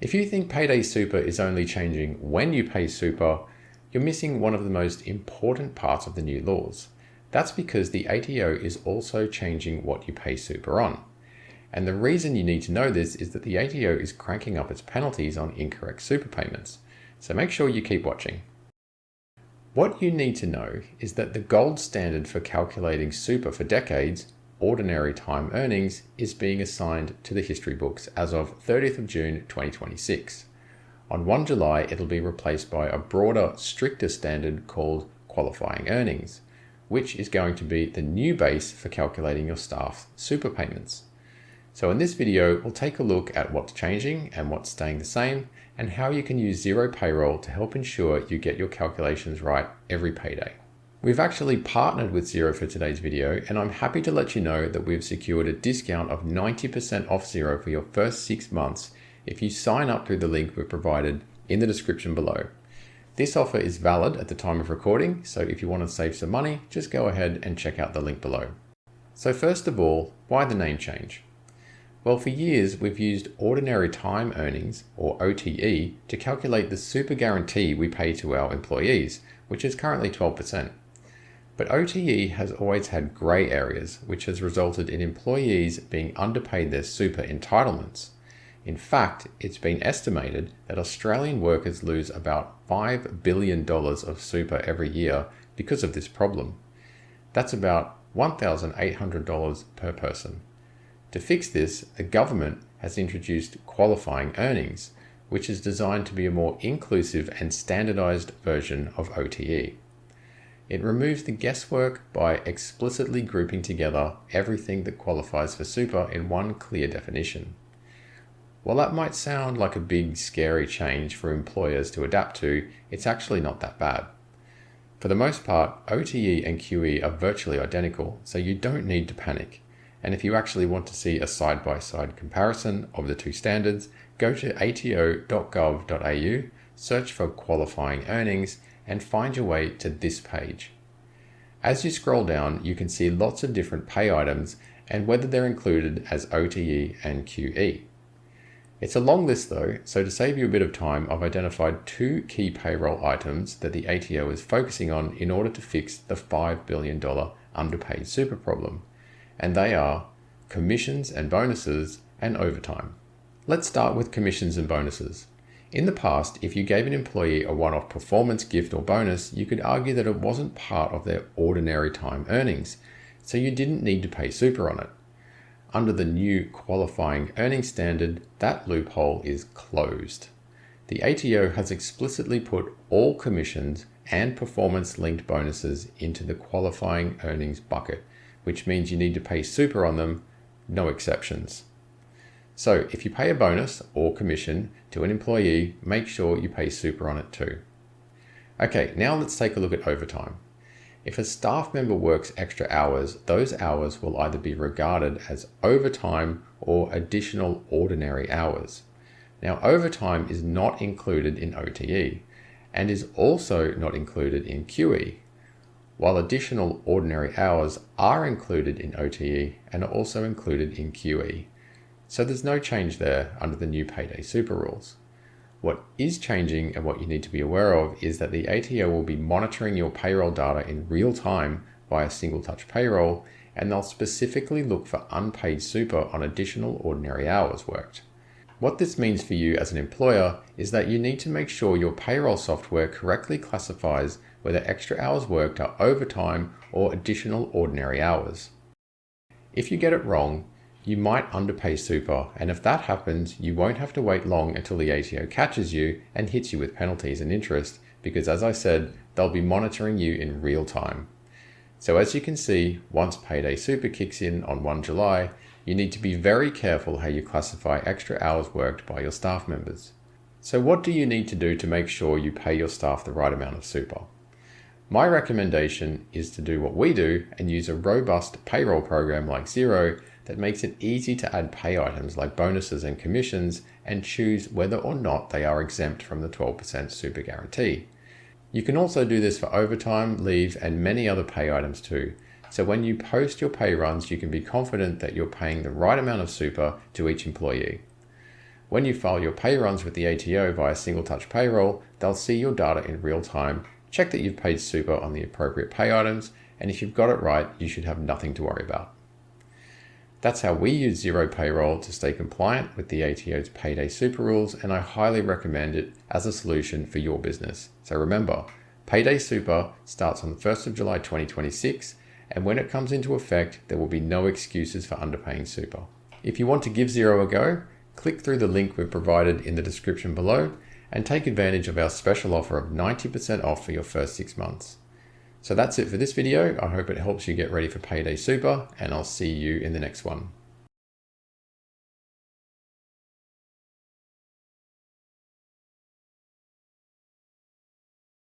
If you think Payday Super is only changing when you pay super, you're missing one of the most important parts of the new laws. That's because the ATO is also changing what you pay super on. And the reason you need to know this is that the ATO is cranking up its penalties on incorrect super payments. So make sure you keep watching. What you need to know is that the gold standard for calculating super for decades, ordinary time earnings, is being assigned to the history books as of 30th of June 2026. On 1 July, it'll be replaced by a broader, stricter standard called qualifying earnings, which is going to be the new base for calculating your staff's super payments. So in this video, we'll take a look at what's changing and what's staying the same, and how you can use Xero Payroll to help ensure you get your calculations right every payday. We've actually partnered with Xero for today's video, and I'm happy to let you know that we've secured a discount of 90% off Xero for your first 6 months if you sign up through the link we've provided in the description below. This offer is valid at the time of recording, so if you want to save some money, just go ahead and check out the link below. So first of all, why the name change? Well, for years, we've used ordinary time earnings, or OTE, to calculate the super guarantee we pay to our employees, which is currently 12%. But OTE has always had grey areas, which has resulted in employees being underpaid their super entitlements. In fact, it's been estimated that Australian workers lose about $5 billion of super every year because of this problem. That's about $1,800 per person. To fix this, the government has introduced qualifying earnings, which is designed to be a more inclusive and standardized version of OTE. It removes the guesswork by explicitly grouping together everything that qualifies for super in one clear definition. While that might sound like a big, scary change for employers to adapt to, it's actually not that bad. For the most part, OTE and QE are virtually identical, so you don't need to panic. And if you actually want to see a side-by-side comparison of the two standards, go to ato.gov.au, search for qualifying earnings, and find your way to this page. As you scroll down, you can see lots of different pay items and whether they're included as OTE and QE. It's a long list though, so to save you a bit of time, I've identified 2 key payroll items that the ATO is focusing on in order to fix the $5 billion underpaid super problem. And they are commissions and bonuses and overtime. Let's start with commissions and bonuses. In the past, if you gave an employee a one-off performance gift or bonus, you could argue that it wasn't part of their ordinary time earnings, so you didn't need to pay super on it. Under the new qualifying earnings standard, that loophole is closed. The ATO has explicitly put all commissions and performance-linked bonuses into the qualifying earnings bucket, which means you need to pay super on them, no exceptions. So if you pay a bonus or commission to an employee, make sure you pay super on it too. Okay, now let's take a look at overtime. If a staff member works extra hours, those hours will either be regarded as overtime or additional ordinary hours. Now, overtime is not included in OTE and is also not included in QE, while additional ordinary hours are included in OTE and are also included in QE. So there's no change there under the new Payday Super rules. What is changing and what you need to be aware of is that the ATO will be monitoring your payroll data in real time via single touch payroll, and they'll specifically look for unpaid super on additional ordinary hours worked. What this means for you as an employer is that you need to make sure your payroll software correctly classifies whether extra hours worked are overtime or additional ordinary hours. If you get it wrong, you might underpay super, and if that happens, you won't have to wait long until the ATO catches you and hits you with penalties and interest, because as I said, they'll be monitoring you in real time. So as you can see, once Payday Super kicks in on 1 July, you need to be very careful how you classify extra hours worked by your staff members. So what do you need to do to make sure you pay your staff the right amount of super? My recommendation is to do what we do and use a robust payroll program like Xero that makes it easy to add pay items like bonuses and commissions and choose whether or not they are exempt from the 12% super guarantee. You can also do this for overtime, leave, and many other pay items too. So when you post your pay runs, you can be confident that you're paying the right amount of super to each employee. When you file your pay runs with the ATO via Single Touch Payroll, they'll see your data in real time, check that you've paid super on the appropriate pay items, and if you've got it right, you should have nothing to worry about. That's how we use Xero Payroll to stay compliant with the ATO's Payday Super rules, and I highly recommend it as a solution for your business. So remember, Payday Super starts on the 1st of July 2026, and when it comes into effect, there will be no excuses for underpaying super. If you want to give Xero a go, click through the link we've provided in the description below and take advantage of our special offer of 90% off for your first 6 months. So that's it for this video. I hope it helps you get ready for Payday Super, and I'll see you in the next one.